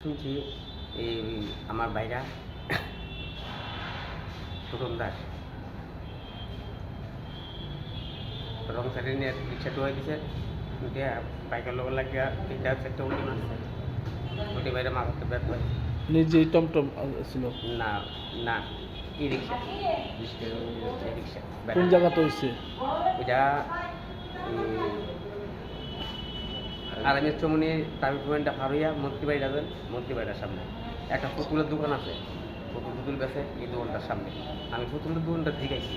শুনছি এই আমার ভাইরা টোটন দাস রং সাইডে নিয়ে রিক্সা ঢুকাই দিছে দিয়ে বাইকের লোক লাগিয়া তিনটা চারটে উল্টি মারছে উল্টি বাইরে মাথাতে ব্যথ হয়। নিজেই টমটম ছিল। না না ই রিক্সা রিক্সা কোন জায়গাতে হয়েছে? এটা আরামের চমনি ট্রাফিক পয়েন্টটা পার হইয়া মন্ত্রীবাড়ি যাবেন, মন্ত্রীবাড়িটার সামনে একটা পুতুলের দোকান আছে, পুতুল বেছে এই দোকানটার সামনে আমি পুতুলের দোকানটা জিগাইছি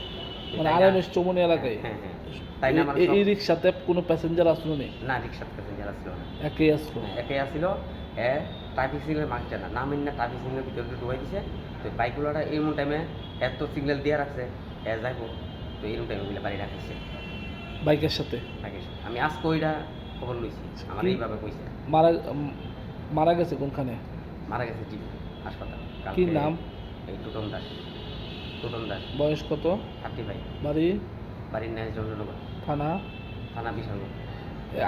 মানে আরামের চমনি এলাকায়। হ্যাঁ হ্যাঁ তাই না আমার এই রিক্সাতে কোনো প্যাসেঞ্জার আসলো না? না রিক্সার প্যাসেঞ্জার আসলো না, একেই আসলো। একে আসছিল ট্রাফিক সিগন্যাল মানছে না, নামেন না ট্রাফিক সিগন্যাল ভিতরে ঢুকাই দিছে। তো বাইকগুলোটা এমন টাইমে এত সিগন্যাল দিয়ে রাখছে যাইব, তো এরকম টাইমে ওগুলো বাড়ি রাখিছে বাইকের সাথে। আমি আজকে ওইটা খবর লইছি, আমার এইভাবে কইছে মারা গেছে কোনখানে? মারা গেছে জিবি হাসপাতাল। কি নাম? এই টোটন দাস। টোটন দাস। বয়স কত? 35। বাড়ি? বাড়ির ন্যায় চন্দ্রনগর। থানা? থানা বিশালগড়।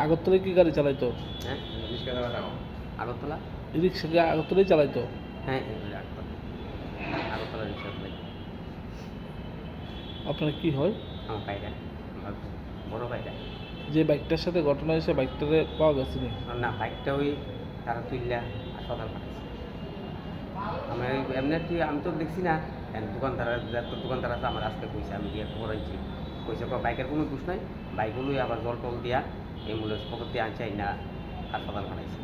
আগরতলায় কি গাড়ি চালাইতো? হ্যাঁ আগরতলা। রিক্সা কি আগরতলাই চালাইতো? হ্যাঁ আগরতলা রিক্সা চালাই। আপনার কি হয়? আমার ভাইরা, আমার বড় ভাইরা। যে বাইকটার সাথে ঘটনা হয়েছে বাইকটারে পাওয়া গেছে নি? না বাইকটা ওই তারা তুললা হাসপাতাল পাঠাইছে। আমার এমনি আমি তো দেখছি না, দোকানদার যত দোকানদার আছে আমার আজকে কইছে, আমি দিয়ে খবর আনছি কইছে বাইকের কোনো দোষ নাই, বাইকগুলোই আবার জল টল দিয়া অ্যাম্বুলেন্স পকেট দিয়ে আনছে না হাসপাতাল পাঠাইছে।